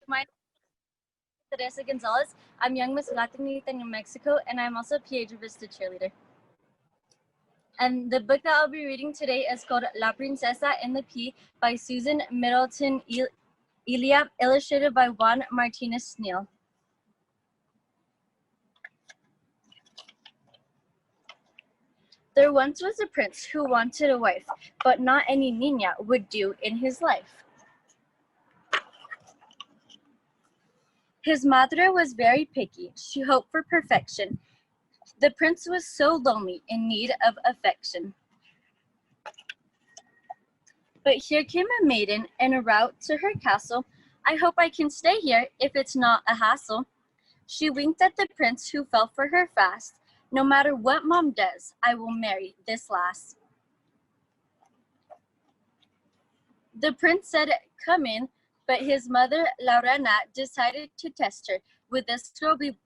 My name is Teresa Gonzalez. I'm Young Miss Latina New Mexico, and I'm also a Piedra Vista cheerleader. And the book that I'll be reading today is called La Princesa and the Pea by Susan Middleton Elia, illustrated by Juan Martinez Neal. There once was a prince who wanted a wife, but not any niña would do in his life. His mother was very picky. She hoped for perfection. The prince was so lonely, in need of affection. But here came a maiden en route to her castle. I hope I can stay here if it's not a hassle. She winked at the prince who fell for her fast. No matter what mom does, I will marry this lass. The prince said, come in, but his mother, Laurana, decided to test her. Would this girl be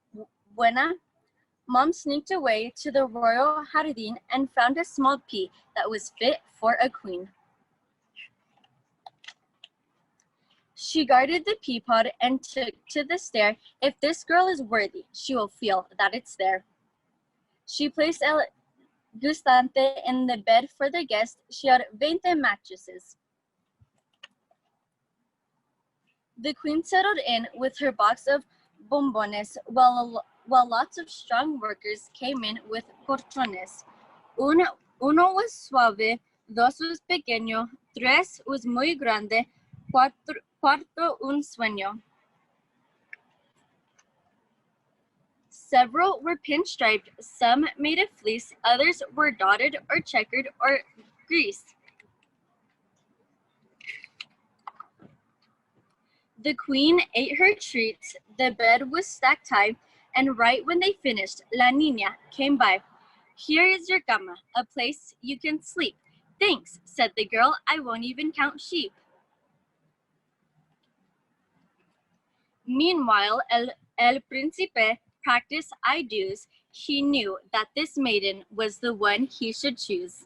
buena? Mom sneaked away to the royal jardín and found a small pea that was fit for a queen. She guarded the pea pod and took to the stair. If this girl is worthy, she will feel that it's there. She placed El Gustante in the bed for the guest. She had 20 mattresses. The queen settled in with her box of bombones, while lots of strong workers came in with colchones. Uno was suave, dos was pequeño, tres was muy grande, cuarto un sueño. Several were pinstriped, some made of fleece, others were dotted or checkered or greased. The queen ate her treats, the bed was stacked high, and right when they finished, La Niña came by. Here is your cama, a place you can sleep. Thanks, said the girl, I won't even count sheep. Meanwhile, El Príncipe practiced I-do's. He knew that this maiden was the one he should choose.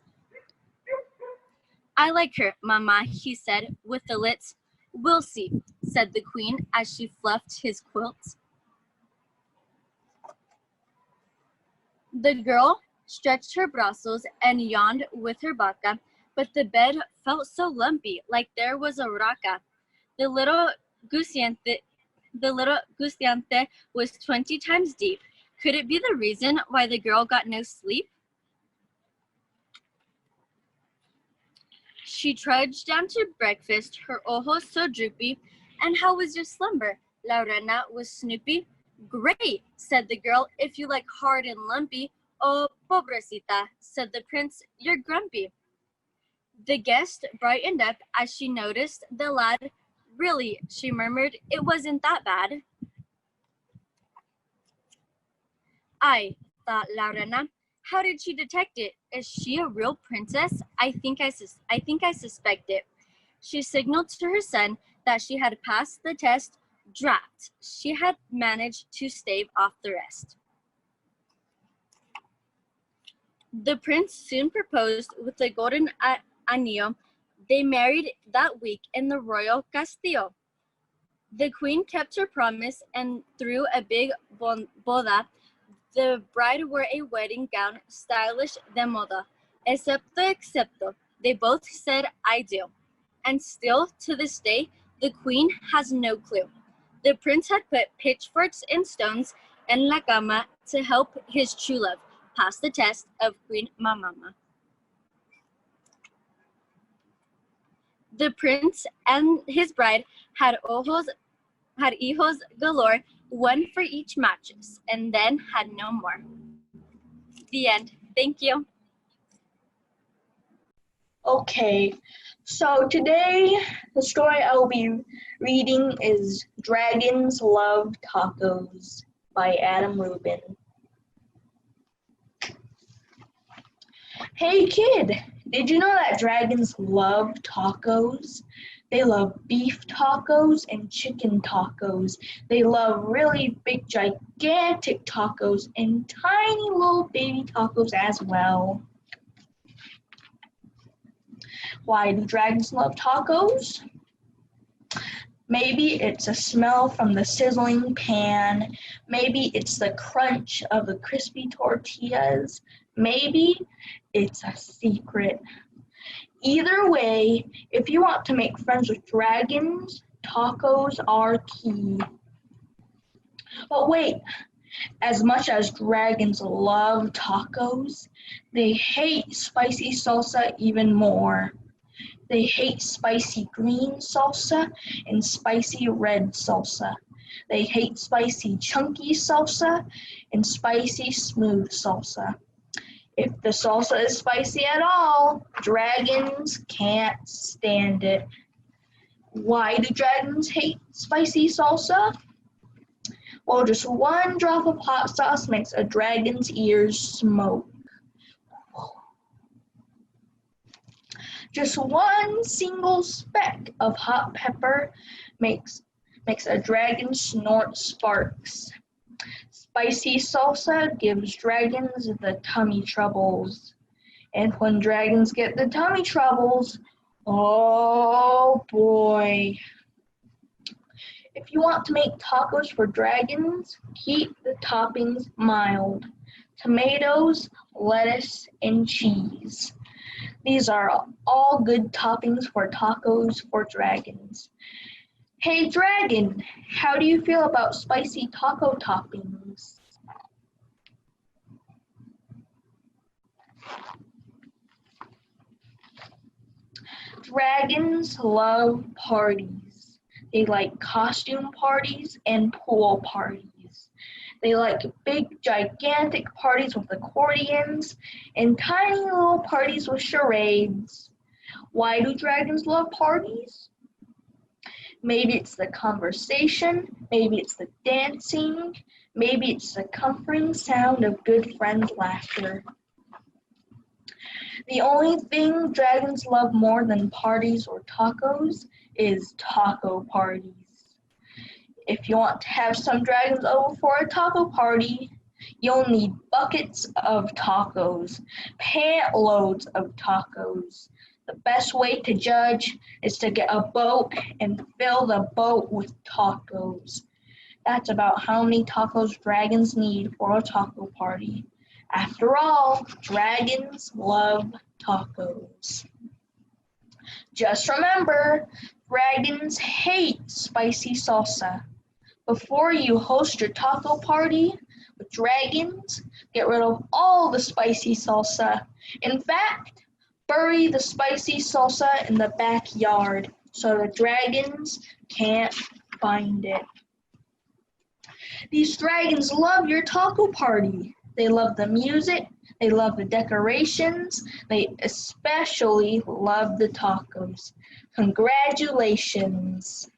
I like her, Mama, he said with the lips. We'll see, said the queen as she fluffed his quilt. The girl stretched her brazos and yawned with her baka, but the bed felt so lumpy, like there was a raka. The little gustiante was 20 times deep. Could it be the reason why the girl got no sleep? She trudged down to breakfast, her ojos so droopy. And how was your slumber? Laurana was snoopy. Great, said the girl, if you like hard and lumpy. Oh, pobrecita, said the prince, you're grumpy. The guest brightened up as she noticed the lad. Really, she murmured, it wasn't that bad. I, thought Laurana, how did she detect it? Is she a real princess? I think I suspect it. She signaled to her son that she had passed the test. Drat, she had managed to stave off the rest. The prince soon proposed with the golden anillo. They married that week in the royal castillo. The queen kept her promise and threw a big boda. The bride wore a wedding gown, stylish de moda. Excepto, they both said I do. And still, to this day, the queen has no clue. The prince had put pitchforks and stones in la cama to help his true love pass the test of Queen Mamama. The prince and his bride had hijos galore, one for each mattress, and then had no more. The end. Thank you. Okay, so today the story I will be reading is Dragons Love Tacos by Adam Rubin. Hey kid, did you know that dragons love tacos? They love beef tacos and chicken tacos. They love really big, gigantic tacos and tiny little baby tacos as well. Why do dragons love tacos? Maybe it's a smell from the sizzling pan. Maybe it's the crunch of the crispy tortillas. Maybe it's a secret. Either way, if you want to make friends with dragons, tacos are key. But wait, as much as dragons love tacos, they hate spicy salsa even more. They hate spicy green salsa and spicy red salsa. They hate spicy chunky salsa and spicy smooth salsa. If the salsa is spicy at all, dragons can't stand it. Why do dragons hate spicy salsa? Well, just one drop of hot sauce makes a dragon's ears smoke. Just one single speck of hot pepper makes a dragon snort sparks. Spicy salsa gives dragons the tummy troubles. And when dragons get the tummy troubles, oh boy. If you want to make tacos for dragons, keep the toppings mild. Tomatoes, lettuce, and cheese. These are all good toppings for tacos for dragons. Hey dragon, how do you feel about spicy taco toppings? Dragons love parties. They like costume parties and pool parties. They like big, gigantic parties with accordions and tiny little parties with charades. Why do dragons love parties? Maybe it's the conversation, maybe it's the dancing, maybe it's the comforting sound of good friends' laughter. The only thing dragons love more than parties or tacos is taco parties. If you want to have some dragons over for a taco party, you'll need buckets of tacos, pant loads of tacos. The best way to judge is to get a boat and fill the boat with tacos. That's about how many tacos dragons need for a taco party. After all, dragons love tacos. Just remember, dragons hate spicy salsa. Before you host your taco party with dragons, get rid of all the spicy salsa. In fact, bury the spicy salsa in the backyard so the dragons can't find it. These dragons love your taco party. They love the music, they love the decorations, they especially love the tacos. Congratulations.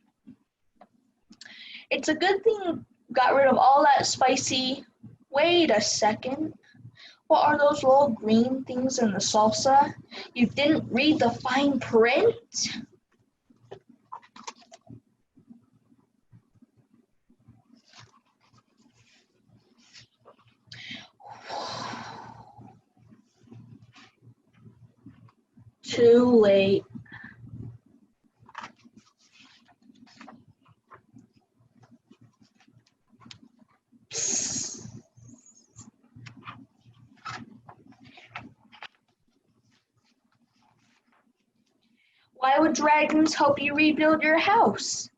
It's a good thing you got rid of all that spicy. Wait a second. What are those little green things in the salsa? You didn't read the fine print? Too late. Why would dragons help you rebuild your house?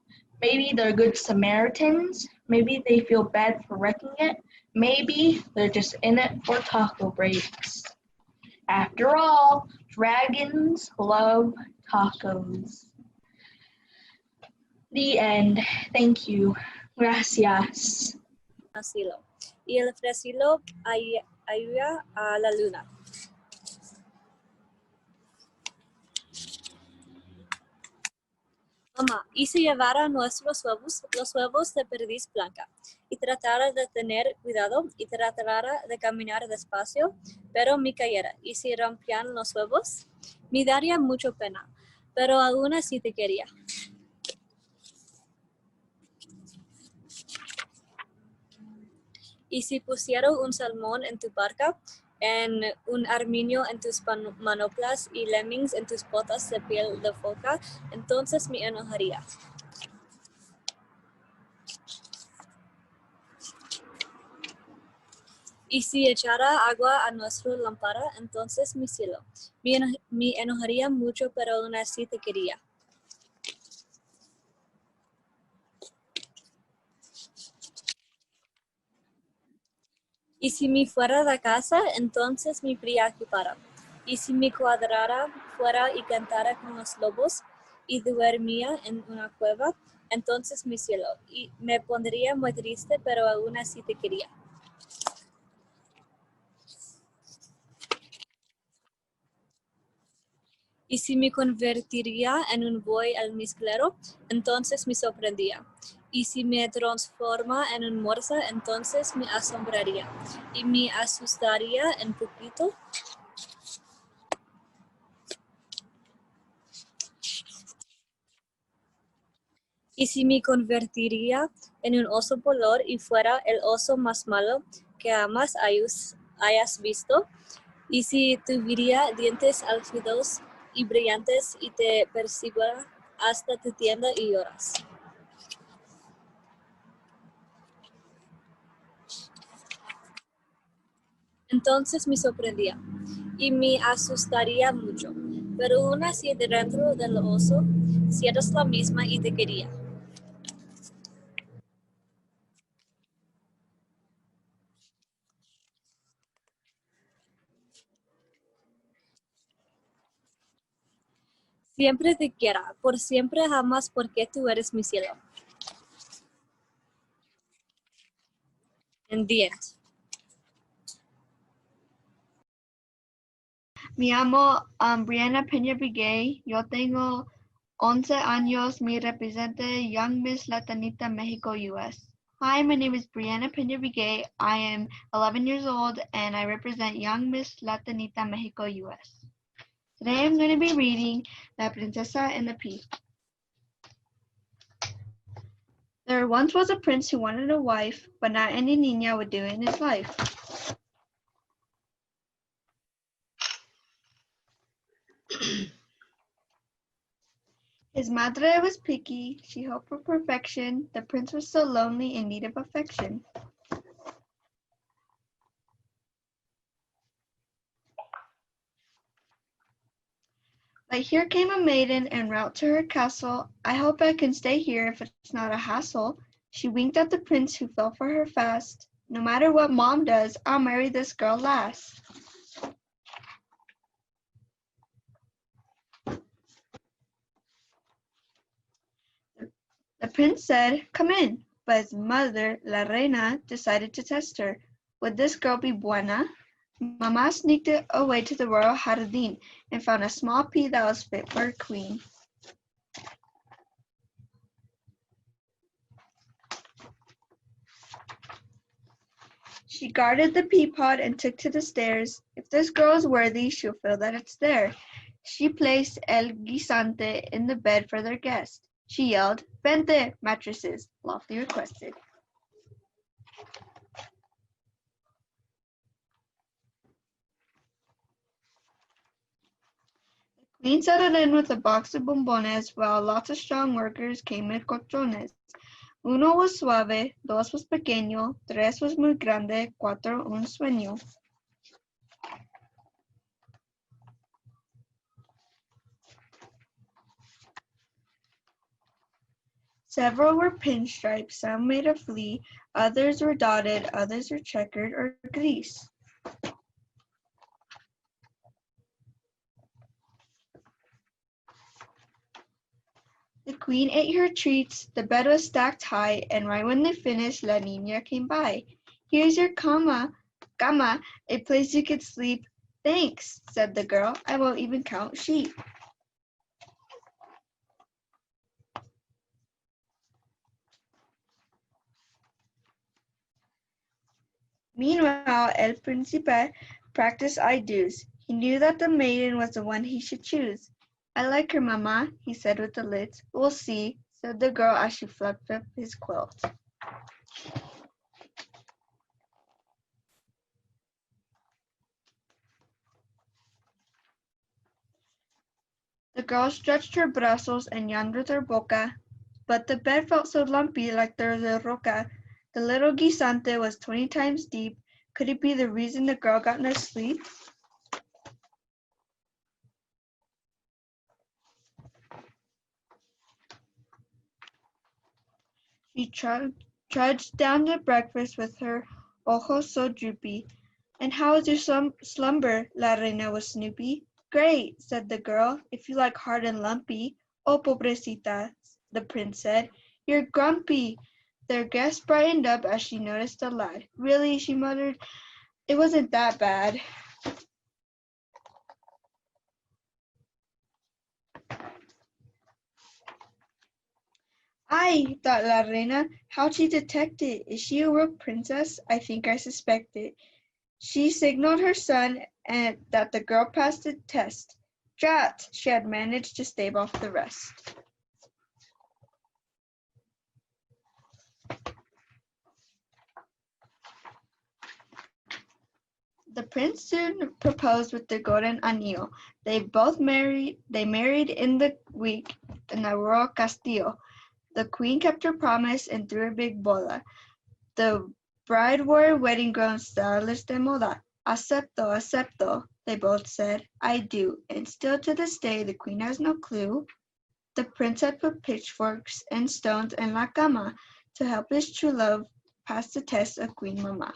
Maybe they're good Samaritans. Maybe they feel bad for wrecking it. Maybe they're just in it for taco breaks. After all, dragons love tacos. The end. Thank you. Gracias. Asilo. Y el frasilo ayuda a la luna. Mamá, y si llevara nuestros los huevos de perdiz blanca, y tratara de tener cuidado, y tratara de caminar despacio, pero me cayera, y si rompían los huevos, me daría mucha pena, pero aún así te quería. Y si pusiera un salmón en tu barca, en un armiño en tus manoplas y lemmings en tus botas de piel de foca, entonces me enojaría. Y si echara agua a nuestra lámpara, entonces mi cielo, me enojaría mucho, pero aún así te quería. Y si me fuera de casa, entonces me preocupara. Y si me cuadrara fuera y cantara con los lobos y dormía en una cueva, entonces mi cielo, y me pondría muy triste, pero aún así te quería. Y si me convertiría en un buey almizclero, entonces me sorprendía. Y si me transforma en un morsa, entonces me asombraría y me asustaría un poquito. Y si me convertiría en un oso polar y fuera el oso más malo que jamás hayas visto, y si tuviera dientes álgidos y brillantes y te persiga hasta tu tienda y lloras. Entonces me sorprendía y me asustaría mucho, pero aún así dentro del oso, si eres la misma y te quería. Siempre te quiera, por siempre jamás, porque tú eres mi cielo. And the end. Me llamo Brianna Peña Briguet. Yo tengo 11 años. Me representa Young Miss Latinita Mexico, US. Hi, my name is Brianna Peña Briguet. I am 11 years old and I represent Young Miss Latinita Mexico, US. Today I'm going to be reading La Princesa and the Pea. There once was a prince who wanted a wife, but not any niña would do in his life. His madre was picky, she hoped for perfection, the prince was so lonely in need of affection. But here came a maiden en route to her castle. I hope I can stay here if it's not a hassle. She winked at the prince who fell for her fast. No matter what mom does, I'll marry this girl last. The prince said, come in, but his mother, La Reina, decided to test her. Would this girl be buena? Mama sneaked away to the royal jardín and found a small pea that was fit for a queen. She guarded the pea pod and took to the stairs. If this girl is worthy, she'll feel that it's there. She placed El Guisante in the bed for their guest. She yelled, Vente, mattresses, lawfully requested. The queen settled in with a box of bombones while lots of strong workers came with colchones. Uno was suave, dos was pequeño, tres was muy grande, cuatro un sueño. Several were pinstripes, some made of flea, others were dotted, others were checkered or gris. The queen ate her treats, the bed was stacked high, and right when they finished, La Niña came by. Here's your cama, a place you could sleep. Thanks, said the girl, I won't even count sheep. Meanwhile, El Príncipe practiced I-do's. He knew that the maiden was the one he should choose. I like her, Mama, he said with the lids. We'll see, said the girl as she fluffed up his quilt. The girl stretched her brazos and yawned with her boca, but the bed felt so lumpy like there was a roca. The little guisante was 20 times deep. Could it be the reason the girl got no sleep? She trudged down to breakfast with her ojos so droopy. And how was your slumber? La Reina was snoopy. Great, said the girl, if you like hard and lumpy. Oh, pobrecita, the prince said. You're grumpy. Their guest brightened up as she noticed the lad. Really, she muttered, it wasn't that bad. Ay, thought La Reina, how'd she detect it? Is she a real princess? I think I suspect it. She signaled her son and that the girl passed the test. Drat! She had managed to stave off the rest. The prince soon proposed with the golden anillo. They married in the week in the royal castillo. The queen kept her promise and threw a big boda. The bride wore a wedding gown stylish de moda. Acepto, acepto, they both said. I do. And still to this day the queen has no clue. The prince had put pitchforks and stones in la cama to help his true love pass the test of Queen Mama.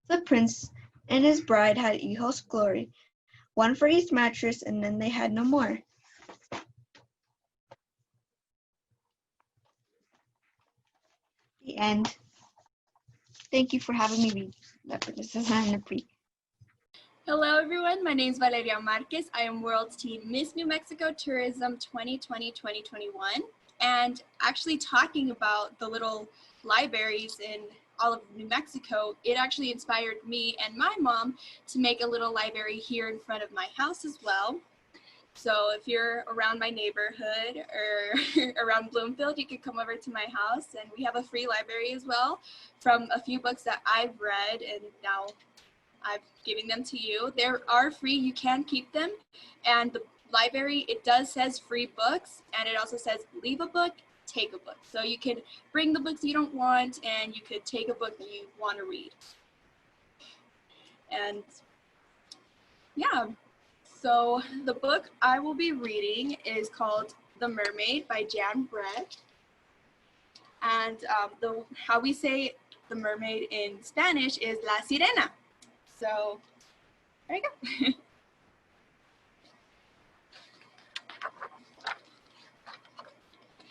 The prince and his bride had hijos glory, one for each mattress, and then they had no more. The end. Thank you for having me read La Princesa and the Pea. Hello everyone, my name is Valeria Marquez. I am World Team Miss New Mexico Tourism 2020-2021. And actually talking about the little libraries in all of New Mexico, it actually inspired me and my mom to make a little library here in front of my house as well. So if you're around my neighborhood or around Bloomfield, you could come over to my house, and we have a free library as well from a few books that I've read, and now I'm giving them to you. They are free, you can keep them, and the library, it does says free books, and it also says leave a book, take a book. So you can bring the books you don't want, and you could take a book that you want to read. And yeah, so the book I will be reading is called The Mermaid by Jan Brett. And how we say the mermaid in Spanish is La Sirena. So there you go.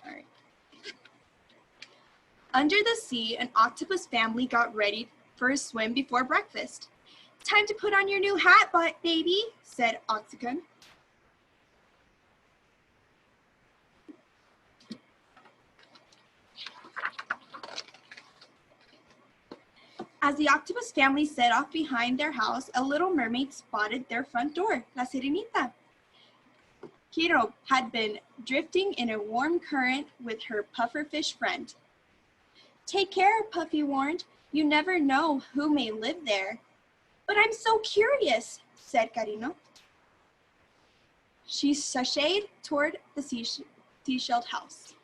All right. Under the sea, an octopus family got ready for a swim before breakfast. Time to put on your new hat, baby, said Oxygen. As the octopus family set off behind their house, a little mermaid spotted their front door, La Sirenita. Hiro had been drifting in a warm current with her pufferfish friend. Take care, Puffy warned. You never know who may live there. But I'm so curious, said Carino. She sashayed toward the seashelled house.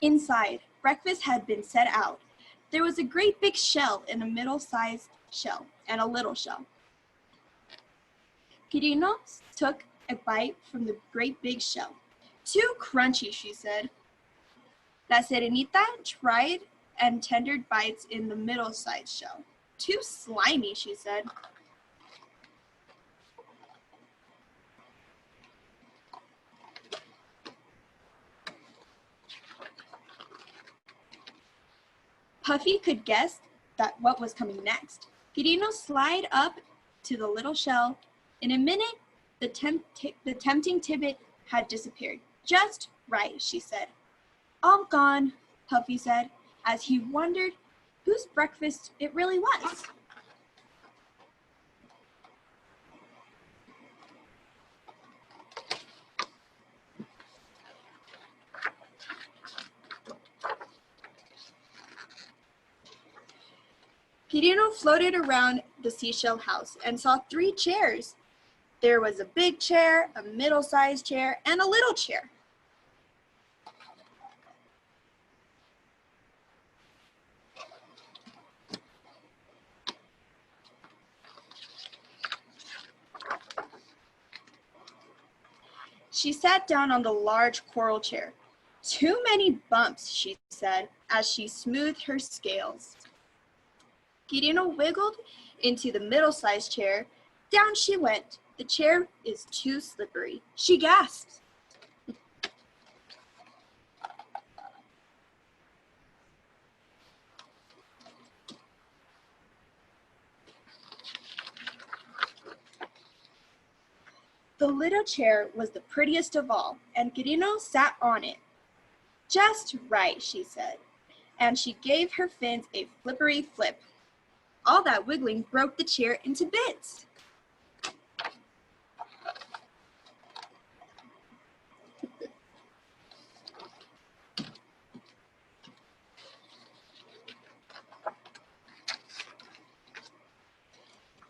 Inside, breakfast had been set out. There was a great big shell and a middle-sized shell and a little shell. Quirino took a bite from the great big shell. Too crunchy, she said. La Sirenita tried and tendered bites in the middle-sized shell. Too slimy, she said. Puffy could guess that what was coming next. Quirino slid up to the little shell. In a minute, the tempting tidbit had disappeared. Just right, she said. All gone, Puffy said, as he wondered whose breakfast it really was. Quirino floated around the seashell house and saw 3 chairs. There was a big chair, a middle-sized chair, and a little chair. She sat down on the large coral chair. "Too many bumps," she said, as she smoothed her scales. Quirino wiggled into the middle-sized chair. Down she went. "The chair is too slippery," she gasped. The little chair was the prettiest of all, and Quirino sat on it. "Just right," she said, and she gave her fins a flippery flip. All that wiggling broke the chair into bits.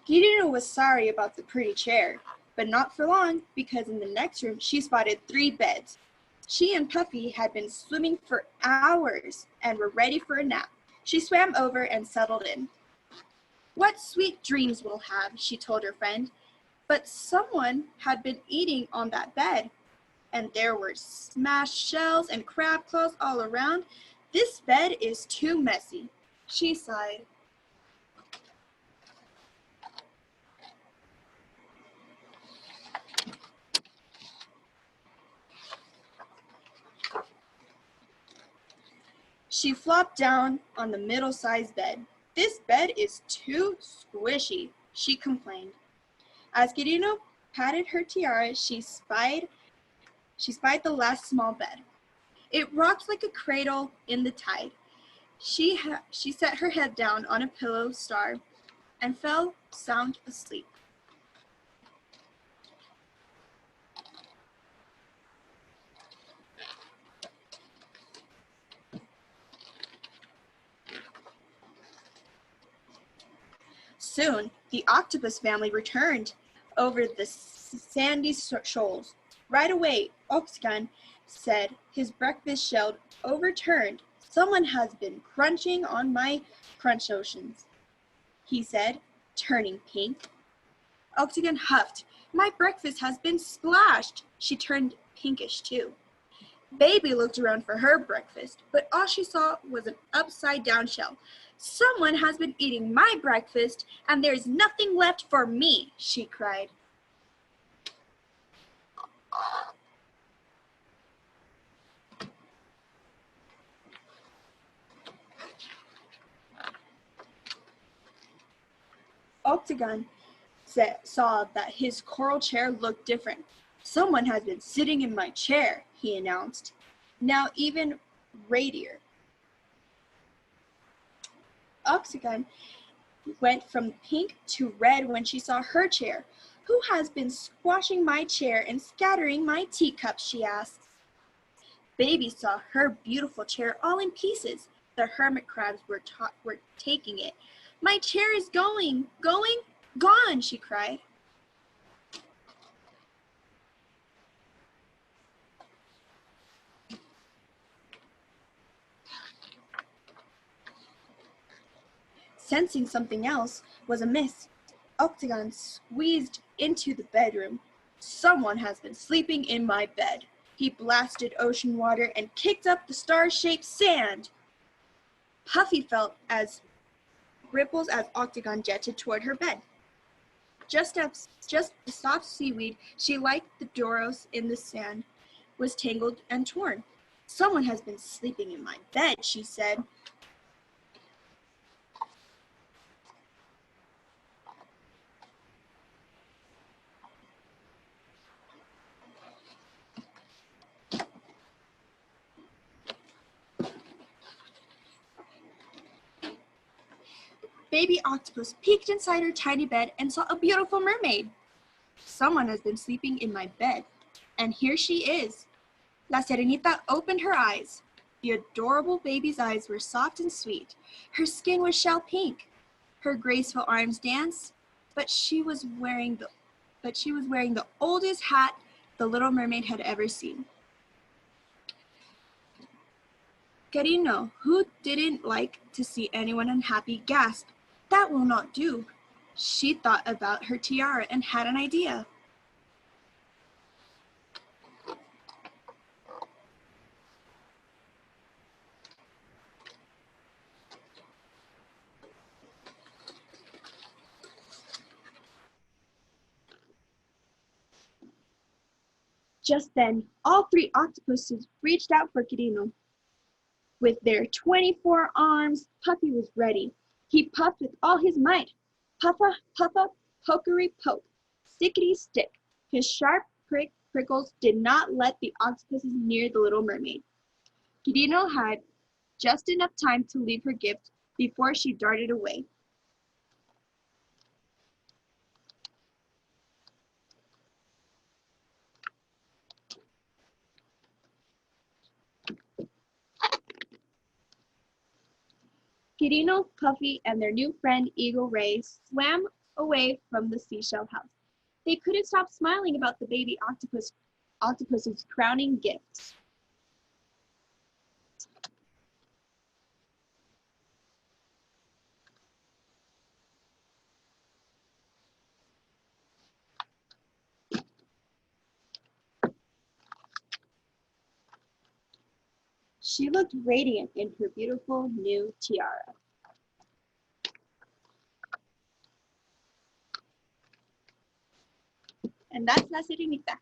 Quirino was sorry about the pretty chair, but not for long, because in the next room she spotted 3 beds. She and Puffy had been swimming for hours and were ready for a nap. She swam over and settled in. "What sweet dreams we'll have," she told her friend. But someone had been eating on that bed, and there were smashed shells and crab claws all around. "This bed is too messy," she sighed. She flopped down on the middle-sized bed. "This bed is too squishy," she complained. As Quirino patted her tiara, she spied the last small bed. It rocked like a cradle in the tide. She set her head down on a pillow star and fell sound asleep. Soon, the octopus family returned over the sandy shoals. Right away, Octagon said, his breakfast shell overturned. "Someone has been crunching on my crunch oceans," he said, turning pink. Octagon huffed. "My breakfast has been splashed." She turned pinkish too. Baby looked around for her breakfast, but all she saw was an upside-down shell. "Someone has been eating my breakfast, and there's nothing left for me," she cried. Octagon saw that his coral chair looked different. "Someone has been sitting in my chair," he announced, now even radier. Octagon went from pink to red when she saw her chair. "Who has been squashing my chair and scattering my teacups?" she asked. Baby saw her beautiful chair all in pieces. The hermit crabs were taking it. "My chair is going, gone," she cried. Sensing something else was amiss, Octagon squeezed into the bedroom. "Someone has been sleeping in my bed." He blasted ocean water and kicked up the star-shaped sand. Puffy felt as ripples as Octagon jetted toward her bed. Just the soft seaweed she liked the Doros in the sand was tangled and torn. "Someone has been sleeping in my bed," she said. Baby octopus peeked inside her tiny bed and saw a beautiful mermaid. "Someone has been sleeping in my bed, and here she is." La Sirenita opened her eyes. The adorable baby's eyes were soft and sweet. Her skin was shell pink. her graceful arms dance, but she was wearing the oldest hat the Little Mermaid had ever seen. Carino, who didn't like to see anyone unhappy, gasped, "That will not do." She thought about her tiara and had an idea. Just then, all three octopuses reached out for Quirino. With their 24 arms, Puffy was ready. He puffed with all his might. Puffa, puffa, pokery poke, stickety stick. His sharp prickles did not let the octopuses near the Little Mermaid. Quirino had just enough time to leave her gift before she darted away. Quirino, Puffy, and their new friend Eagle Ray swam away from the seashell house. They couldn't stop smiling about the baby octopus's crowning gift. She looked radiant in her beautiful new tiara. And that's La Sirenita.